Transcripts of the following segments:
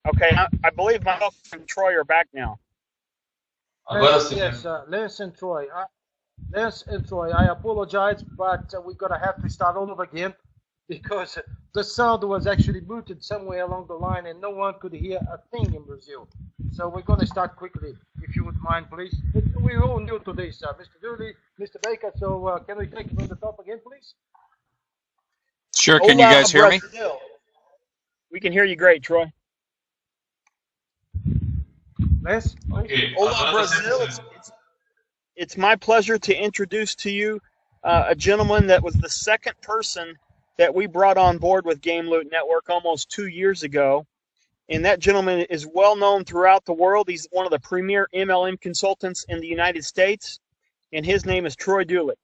Okay, I believe myself and Troy are back now. Agora sim. Yes, Lance and Troy, I apologize, but we're gonna have to start all over again because the sound was actually muted somewhere along the line and no one could hear a thing in Brazil. So we're gonna start quickly, if you would mind, please. We're all new to this, Mr. Dooley, Mr. Baker, so can we take it from the top again, please? Sure, can you guys hear me? Brazil. We can hear you great, Troy. Lance? Ok, Hola, agora tá Brazil. sendo- It's my pleasure to introduce to you a gentleman that was the second person that we brought on board with Game Loot Network almost 2 years ago. And that gentleman is well known throughout the world. He's one of the premier MLM consultants in the United States. And his name is Troy Dooley.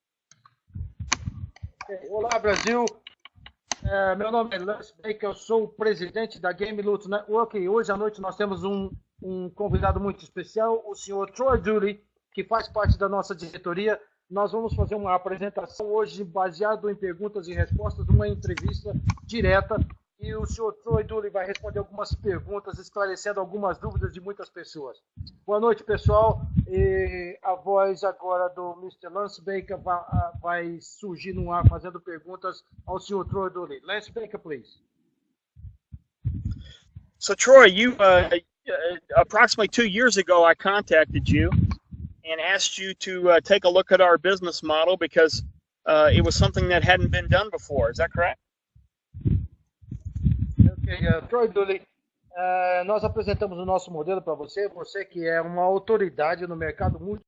Olá, Brasil. Meu nome é Lance Baker, eu sou o presidente da Game Loot Network e hoje à noite nós temos um convidado muito especial, o senhor Troy Dooley, que faz parte da nossa diretoria. Nós vamos fazer uma apresentação hoje baseado em perguntas e respostas, uma entrevista direta. E o senhor Troy Dooley vai responder algumas perguntas, esclarecendo algumas dúvidas de muitas pessoas. Boa noite, pessoal. E a voz agora do Mr. Lance Baker vai surgir no ar fazendo perguntas ao senhor Troy Dooley. Lance Baker, please. So, Troy, you approximately 2 years ago, I contacted you and asked you to take a look at our business model because it was something that hadn't been done before. Is that correct? Ok, Troy Dooley, nós apresentamos o nosso modelo para você, você que é uma autoridade no mercado muito...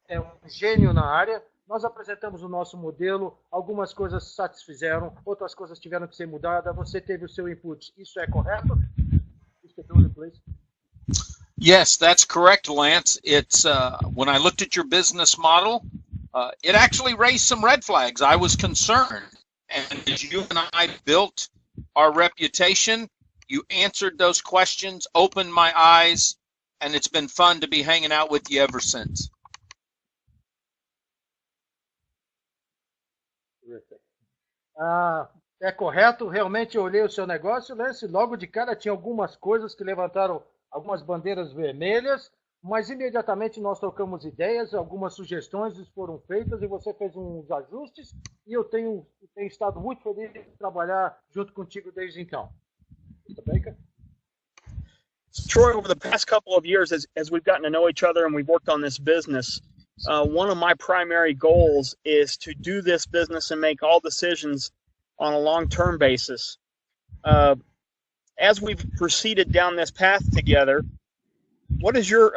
É um gênio na área. Nós apresentamos o nosso modelo, algumas coisas satisfizeram, outras coisas tiveram que ser mudadas, você teve o seu input. Isso é correto? Mr. Dooley, please. Yes, that's correct, Lance. It's when I looked at your business model, it actually raised some red flags. I was concerned. And as you and I built our reputation, you answered those questions, opened my eyes, and it's been fun to be hanging out with you ever since. É correto, realmente eu olhei o seu negócio, Lance, logo de cara tinha algumas coisas que levantaram algumas bandeiras vermelhas, mas imediatamente nós trocamos ideias, algumas sugestões foram feitas e você fez uns ajustes e eu tenho estado muito feliz de trabalhar junto contigo desde então. Mr. Baker? Troy, over the past couple of years, as we've gotten to know each other and we've worked on this business, one of my primary goals is to do this business and make all decisions on a long-term basis. As we've proceeded down this path together, what is your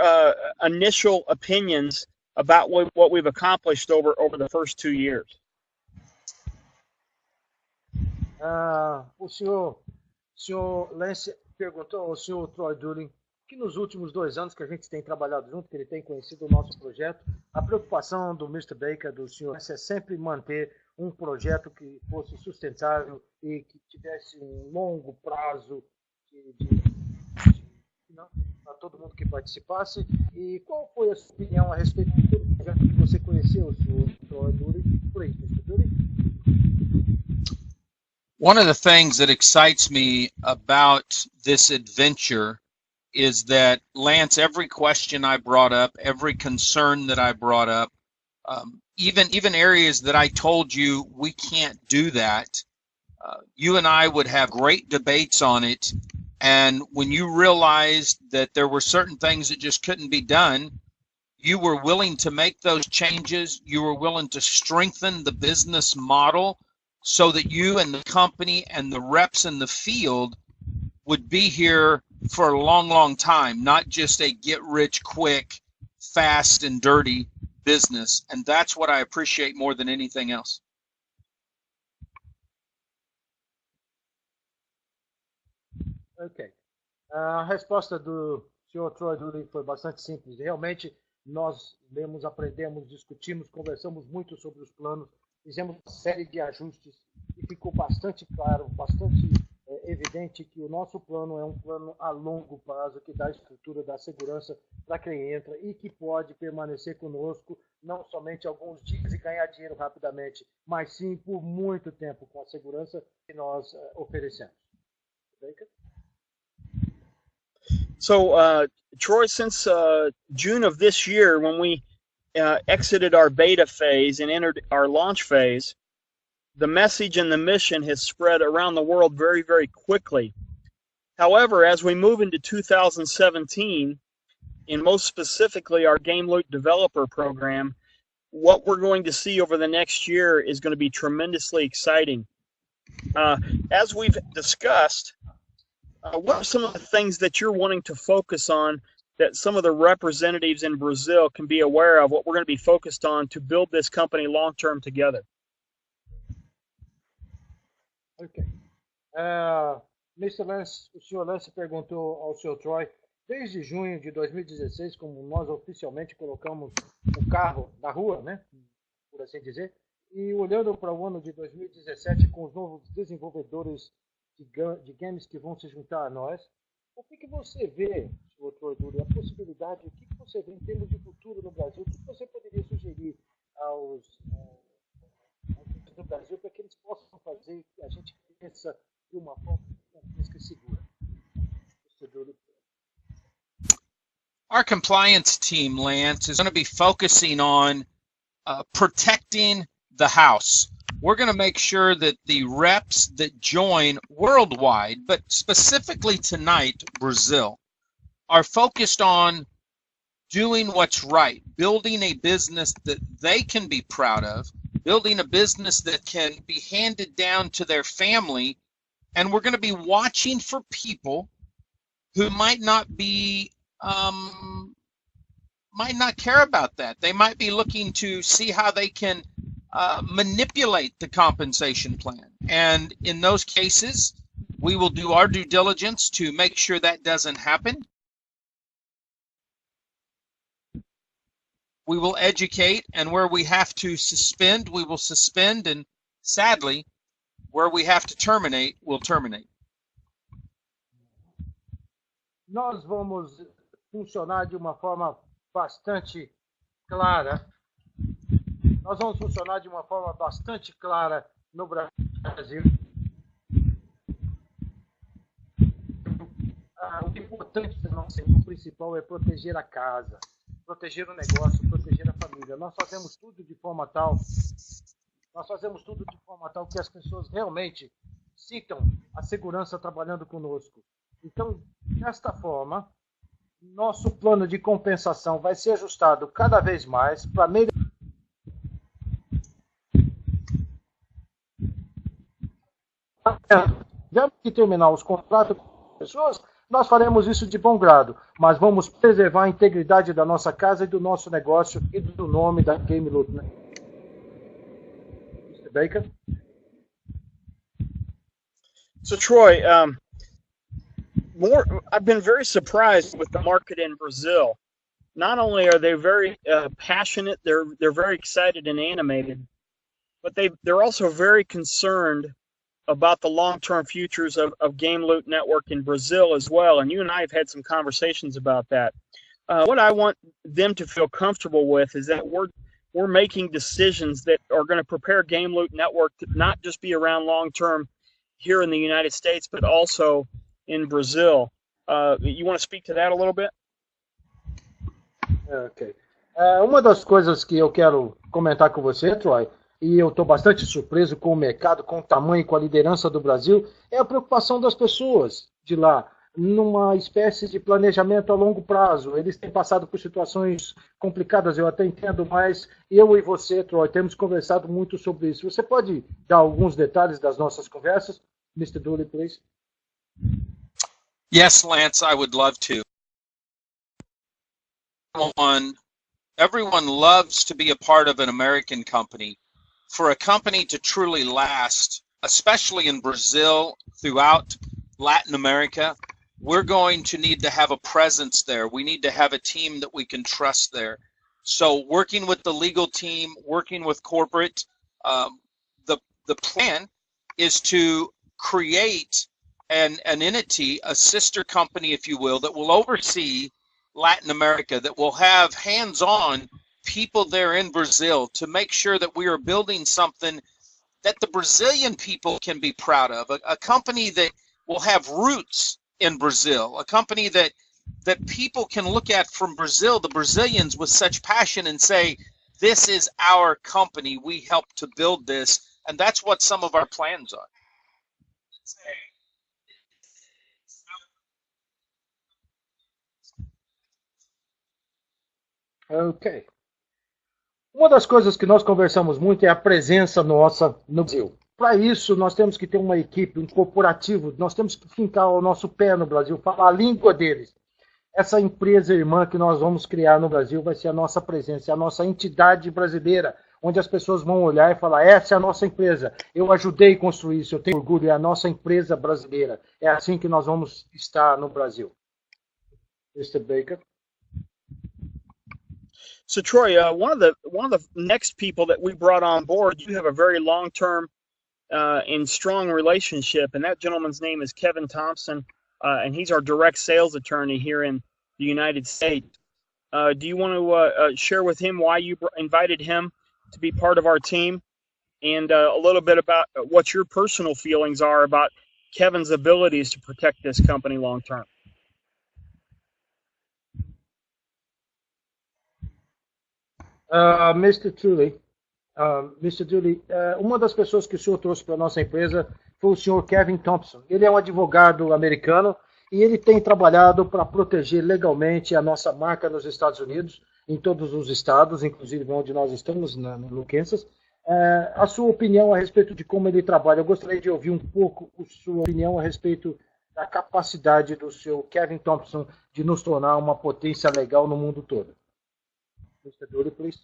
initial opinions about what we've accomplished over the first 2 years? O senhor Lance perguntou ao senhor Troy Dooley que nos últimos 2 anos que a gente tem trabalhado junto, que ele tem conhecido o nosso projeto, a preocupação do Mr. Baker, do senhor Lance, é sempre manter um projeto que fosse sustentável e que tivesse um longo prazo para todo mundo que participasse. E qual foi a sua opinião a respeito de todo o projeto que você conheceu, senhor Troy Dooley? Please, Mr. Dooley. One of the things that excites me about this adventure is that, Lance, every question I brought up, every concern that I brought up, even areas that I told you we can't do that, you and I would have great debates on it. And when you realized that there were certain things that just couldn't be done, you were willing to make those changes. You were willing to strengthen the business model so that you and the company and the reps in the field would be here for a long, long time, not just a get-rich-quick, fast and dirty business. And that's what I appreciate more than anything else. Ok. A resposta do senhor Troy Dooley foi bastante simples. Realmente, nós lemos, aprendemos, discutimos, conversamos muito sobre os planos, fizemos uma série de ajustes e ficou bastante claro, bastante evidente que o nosso plano é um plano a longo prazo que dá estrutura, dá segurança para quem entra e que pode permanecer conosco não somente alguns dias e ganhar dinheiro rapidamente, mas sim por muito tempo com a segurança que nós oferecemos. So, Troy, since June of this year, when we exited our beta phase and entered our launch phase, the message and the mission has spread around the world very, very quickly. However, as we move into 2017, and most specifically our Game Loot Developer Program, what we're going to see over the next year is going to be tremendously exciting. As we've discussed, what are some of the things that you're wanting to focus on that some of the representatives in Brazil can be aware of, what we're going to be focused on to build this company long-term together? Ok. Mr. Lance, o Sr. Lance perguntou ao Sr. Troy, desde junho de 2016, como nós oficialmente colocamos o carro na rua, né, por assim dizer, e olhando para o ano de 2017 com os novos desenvolvedores de games que vão se juntar a nós, o que você vê, Sr. Troy Duri, a possibilidade, o que você vê em termos de futuro no Brasil, o que você poderia sugerir aos do Brasil para que eles possam fazer que a gente pensa de uma forma que segura? Our compliance team, Lance, is going to be focusing on protecting the house. We're going to make sure that the reps that join worldwide, but specifically tonight, Brazil, are focused on doing what's right, building a business that they can be proud of, building a business that can be handed down to their family, and we're going to be watching for people who might not care about that. They might be looking to see how they can manipulate the compensation plan. And in those cases, we will do our due diligence to make sure that doesn't happen. We will educate, and where we have to suspend, we will suspend, and sadly, where we have to terminate, we'll terminate. Nós vamos funcionar de uma forma bastante clara. Nós vamos funcionar de uma forma bastante clara no Brasil. O importante da nossa o principal é proteger a casa, proteger o negócio, proteger a família. Nós fazemos tudo de forma tal que as pessoas realmente sintam a segurança trabalhando conosco. Então, desta forma, nosso plano de compensação vai ser ajustado cada vez mais para melhorar. Temos que terminar os contratos com as pessoas, nós faremos isso de bom grado, mas vamos preservar a integridade da nossa casa e do nosso negócio e do nome da Game Loot. Né? Mr. Baker? So, Troy, I've been very surprised with the market in Brazil. Not only are they very passionate, they're very excited and animated, but they're also very concerned about the long-term futures of Game Loot Network in Brazil as well. And you and I have had some conversations about that. What I want them to feel comfortable with is that we're making decisions that are going to prepare Game Loot Network to not just be around long-term here in the United States, but also in Brazil. You want to speak to that a little bit? Ok. Uma das coisas que eu quero comentar com você, Troy, e eu estou bastante surpreso com o mercado, com o tamanho e com a liderança do Brasil, é a preocupação das pessoas de lá, numa espécie de planejamento a longo prazo. Eles têm passado por situações complicadas, eu até entendo, mas eu e você, Troy, temos conversado muito sobre isso. Você pode dar alguns detalhes das nossas conversas? Mr. Dooley, please. Yes, Lance, I would love to. Everyone loves to be a part of an American company. For a company to truly last, especially in Brazil, throughout Latin America, we're going to need to have a presence there. We need to have a team that we can trust there. So working with the legal team, working with corporate, the plan is to create an entity, a sister company, if you will, that will oversee Latin America, that will have hands-on people there in Brazil to make sure that we are building something that the Brazilian people can be proud of, a company that will have roots in Brazil, a company that people can look at from Brazil, the Brazilians, with such passion and say, this is our company, we helped to build this, and that's what some of our plans are. Ok. Uma das coisas que nós conversamos muito é a presença nossa no Brasil. Para isso, nós temos que ter uma equipe, um corporativo, nós temos que fincar o nosso pé no Brasil, falar a língua deles. Essa empresa irmã que nós vamos criar no Brasil vai ser a nossa presença, a nossa entidade brasileira, onde as pessoas vão olhar e falar, essa é a nossa empresa, eu ajudei a construir isso, eu tenho orgulho, é a nossa empresa brasileira. É assim que nós vamos estar no Brasil. Mr. Baker? So Troy, one of the next people that we brought on board, you have a very long-term and strong relationship, and that gentleman's name is Kevin Thompson, and he's our direct sales attorney here in the United States. Do you want to share with him why you invited him to be part of our team, and a little bit about what your personal feelings are about Kevin's abilities to protect this company long-term? Mr. Tully, uma das pessoas que o senhor trouxe para a nossa empresa foi o senhor Kevin Thompson. Ele é um advogado americano e ele tem trabalhado para proteger legalmente a nossa marca nos Estados Unidos, em todos os estados, inclusive onde nós estamos, no Kansas. A sua opinião a respeito de como ele trabalha, eu gostaria de ouvir um pouco a sua opinião a respeito da capacidade do seu Kevin Thompson de nos tornar uma potência legal no mundo todo. Mr. Dooley, please.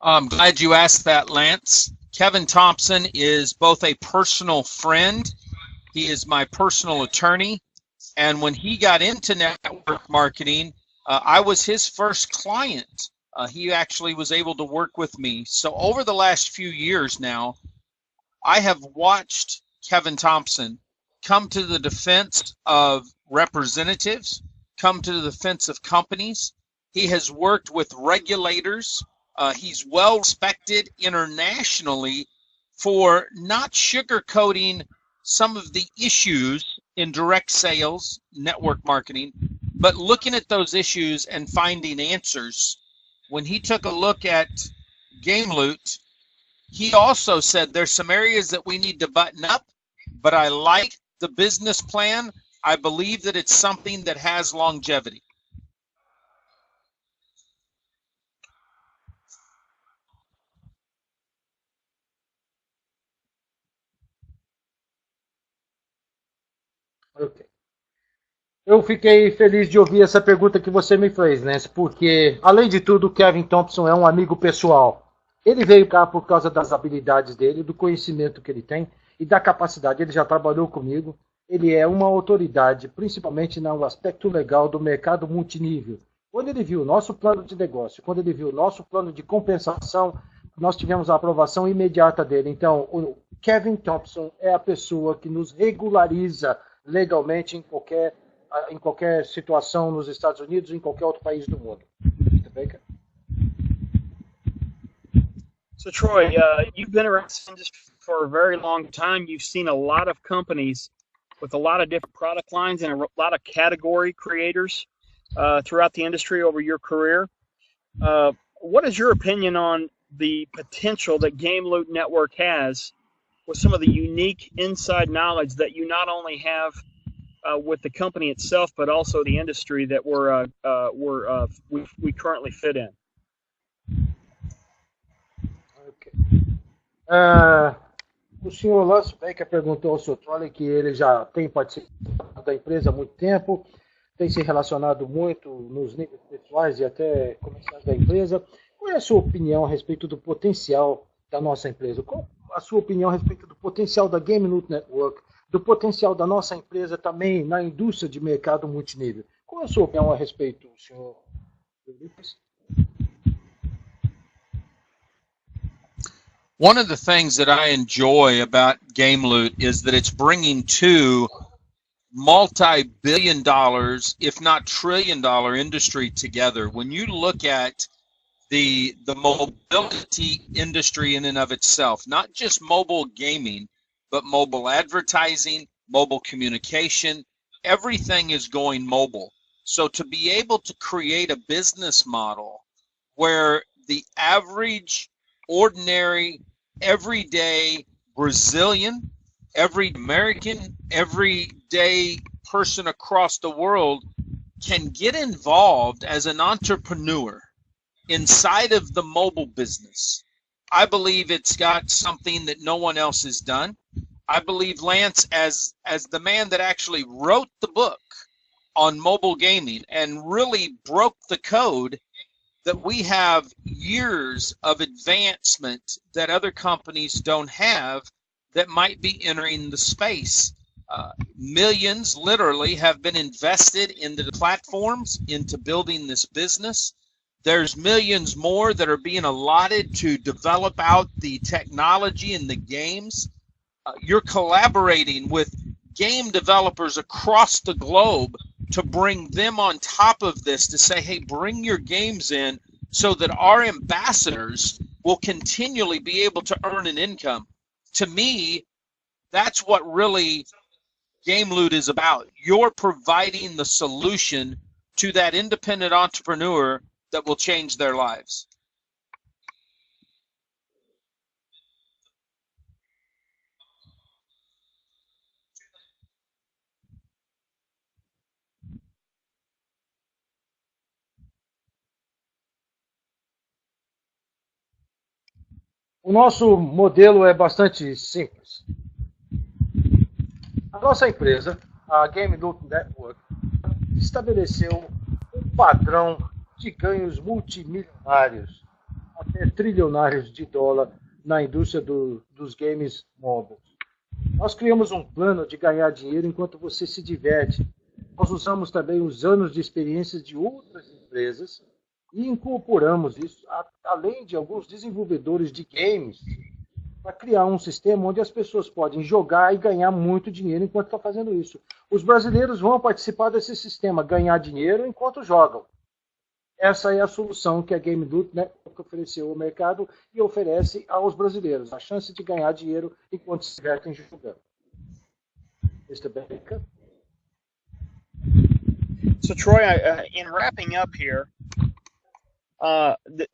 I'm glad you asked that, Lance. Kevin Thompson is both a personal friend, he is my personal attorney, and when he got into network marketing, I was his first client. He actually was able to work with me. So over the last few years now, I have watched Kevin Thompson come to the defense of representatives, come to the defense of companies. He has worked with regulators. He's well respected internationally for not sugarcoating some of the issues in direct sales, network marketing, but looking at those issues and finding answers. When he took a look at Game Loot, he also said there's some areas that we need to button up, but I like the business plan. I believe that it's something that has longevity. Ok. Eu fiquei feliz de ouvir essa pergunta que você me fez, Lance, porque, além de tudo, o Kevin Thompson é um amigo pessoal. Ele veio cá por causa das habilidades dele, do conhecimento que ele tem e da capacidade. Ele já trabalhou comigo. Ele é uma autoridade, principalmente no aspecto legal do mercado multinível. Quando ele viu o nosso plano de negócio, quando ele viu o nosso plano de compensação, nós tivemos a aprovação imediata dele. Então, o Kevin Thompson é a pessoa que nos regulariza legalmente em qualquer situação nos Estados Unidos, em qualquer outro país do mundo. Mr. Baker? So Troy, you've been around this industry for a very long time. You've seen a lot of companies with a lot of different product lines and a lot of category creators throughout the industry over your career. What is your opinion on the potential that Game Loot Network has with some of the unique inside knowledge that you not only have with the company itself, but also the industry that we currently fit in? Okay. O senhor Lance Baker perguntou ao Sr. Trolley que ele já tem participado da empresa há muito tempo, tem se relacionado muito nos níveis pessoais e até comerciais da empresa. Qual é a sua opinião a respeito do potencial da nossa empresa? Qual a sua opinião a respeito do potencial da Game Loot Network, do potencial da nossa empresa também na indústria de mercado multinível? Qual é a sua opinião a respeito, senhor Lucas? One of the things that I enjoy about Game Loot is that it's bringing to multi-billion dollars, if not trillion-dollar industry together. When you look at the mobility industry in and of itself, not just mobile gaming, but mobile advertising, mobile communication, everything is going mobile. So to be able to create a business model where the average, ordinary, everyday Brazilian, every American, everyday person across the world can get involved as an entrepreneur inside of the mobile business, I believe it's got something that no one else has done. I believe Lance, as the man that actually wrote the book on mobile gaming and really broke the code, that we have years of advancement that other companies don't have that might be entering the space. Millions literally have been invested into the platforms, into building this business. There's millions more that are being allotted to develop out the technology and the games. You're collaborating with game developers across the globe to bring them on top of this, to say, hey, bring your games in so that our ambassadors will continually be able to earn an income. To me, that's what really Game Loot is about. You're providing the solution to that independent entrepreneur that will change their lives. O nosso modelo é bastante simples. A nossa empresa, a Game Loot Network, estabeleceu um padrão de ganhos multimilionários, até trilionários de dólar na indústria dos games móveis. Nós criamos um plano de ganhar dinheiro enquanto você se diverte. Nós usamos também os anos de experiência de outras empresas e incorporamos isso, além de alguns desenvolvedores de games, para criar um sistema onde as pessoas podem jogar e ganhar muito dinheiro enquanto estão fazendo isso. Os brasileiros vão participar desse sistema, ganhar dinheiro enquanto jogam. Essa é a solução que a Game Loot Network ofereceu ao mercado e oferece aos brasileiros, a chance de ganhar dinheiro enquanto se divertem jogando. Mr. Baker? So Troy, in wrapping up here,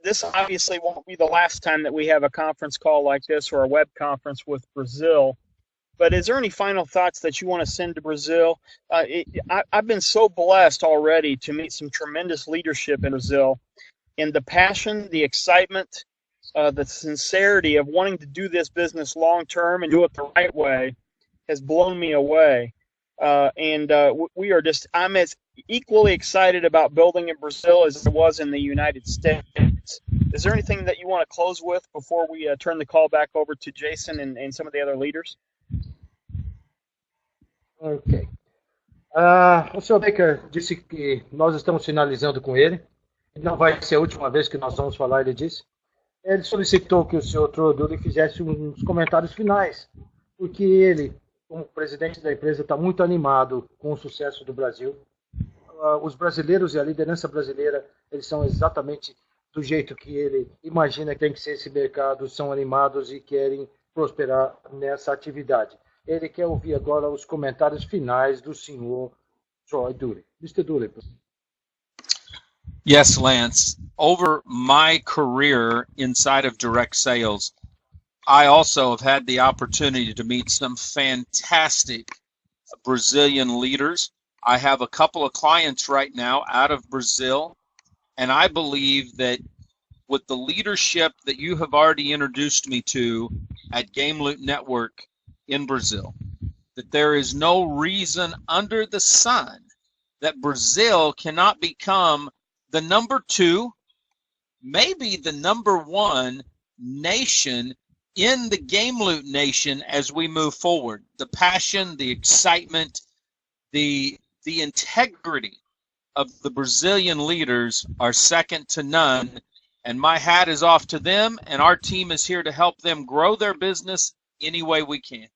this obviously won't be the last time that we have a conference call like this or a web conference with Brazil. But is there any final thoughts that you want to send to Brazil? I've been so blessed already to meet some tremendous leadership in Brazil, and the passion, the excitement, the sincerity of wanting to do this business long term and do it the right way has blown me away. I'm as equally excited about building in Brazil as I was in the United States. Is there anything that you want to close with before we turn the call back over to Jason and some of the other leaders? Ok. O Sr. Baker disse que nós estamos finalizando com ele. Não vai ser a última vez que nós vamos falar, ele disse. Ele solicitou que o Sr. Troduli fizesse uns comentários finais, porque ele, como presidente da empresa, está muito animado com o sucesso do Brasil. Os brasileiros e a liderança brasileira, eles são exatamente do jeito que ele imagina que tem que ser esse mercado, são animados e querem prosperar nessa atividade. Ele quer ouvir agora os comentários finais do senhor Troy Dooley. Mr. Dooley. Yes, Lance. Over my career inside of direct sales, I also have had the opportunity to meet some fantastic Brazilian leaders. I have a couple of clients right now out of Brazil, and I believe that with the leadership that you have already introduced me to at Game Loot Network in Brazil, that there is no reason under the sun that Brazil cannot become the number 2, maybe the number 1 nation in the Game Loot nation as we move forward. The passion, the excitement, the integrity of the Brazilian leaders are second to none, and my hat is off to them, and our team is here to help them grow their business any way we can.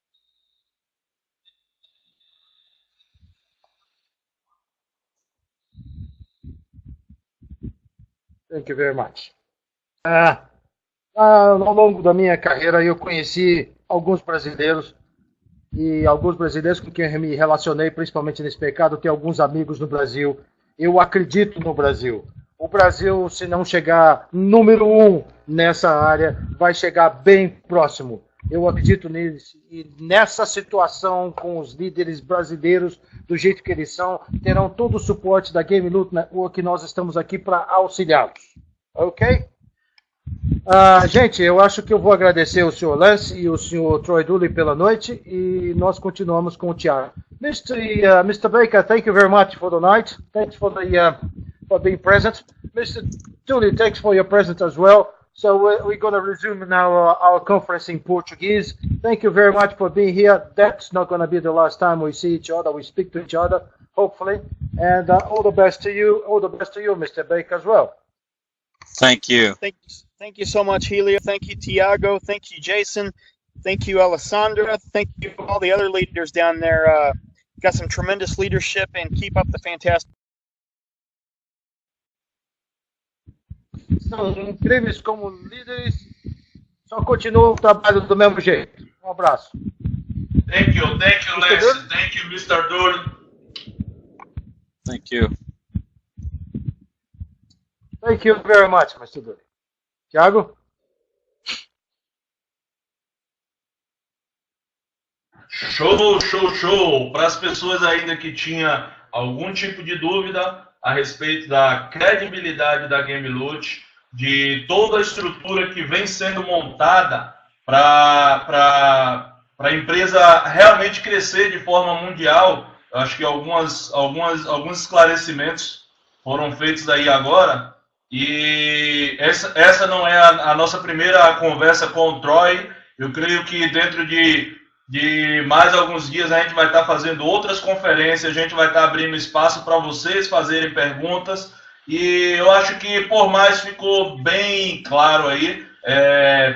Thank you very much. Ao longo da minha carreira, eu conheci alguns brasileiros, e alguns brasileiros com quem eu me relacionei, principalmente nesse mercado, tenho alguns amigos no Brasil. Eu acredito no Brasil. O Brasil, se não chegar número 1 nessa área, vai chegar bem próximo. Eu acredito neles, e nessa situação, com os líderes brasileiros, do jeito que eles são, terão todo o suporte da Game Loot Network, e nós estamos aqui para auxiliá-los. Ok? Gente, eu acho que eu vou agradecer o Sr. Lance e o Sr. Troy Dooley pela noite, e nós continuamos com o Thiago. Mr. Baker, thank you very much for the night. Thanks for being present. Mr. Dooley, thanks for your presence as well. So we're going to resume now our conference in Portuguese. Thank you very much for being here. That's not going to be the last time we see each other. We speak to each other, hopefully. And all the best to you. All the best to you, Mr. Baker, as well. Thank you. Thank you so much, Helio. Thank you, Tiago. Thank you, Jason. Thank you, Alessandra. Thank you, all the other leaders down there. Got some tremendous leadership, and keep up the fantastic. São incríveis como líderes. Só continua o trabalho do mesmo jeito. Um abraço. Thank you, Lance. Thank you, Mr. Dooley. Thank you. Thank you very much, Mr. Dooley. Thiago? Show. Para as pessoas ainda que tinham algum tipo de dúvida a respeito da credibilidade da Game Loot, de toda a estrutura que vem sendo montada para a empresa realmente crescer de forma mundial, acho que alguns esclarecimentos foram feitos aí agora. E essa não é a nossa primeira conversa com o Troy. Eu creio que dentro de mais alguns dias a gente vai estar fazendo outras conferências, a gente vai estar abrindo espaço para vocês fazerem perguntas. E eu acho que por mais ficou bem claro aí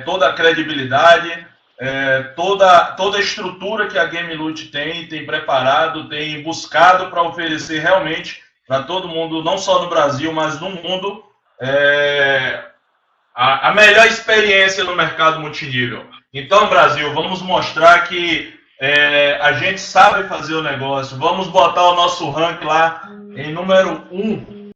toda a credibilidade, toda a estrutura que a Game Loot tem preparado, tem buscado para oferecer realmente para todo mundo, não só no Brasil, mas no mundo, a melhor experiência no mercado multinível. Então, Brasil, vamos mostrar que a gente sabe fazer o negócio. Vamos botar o nosso rank lá em número 1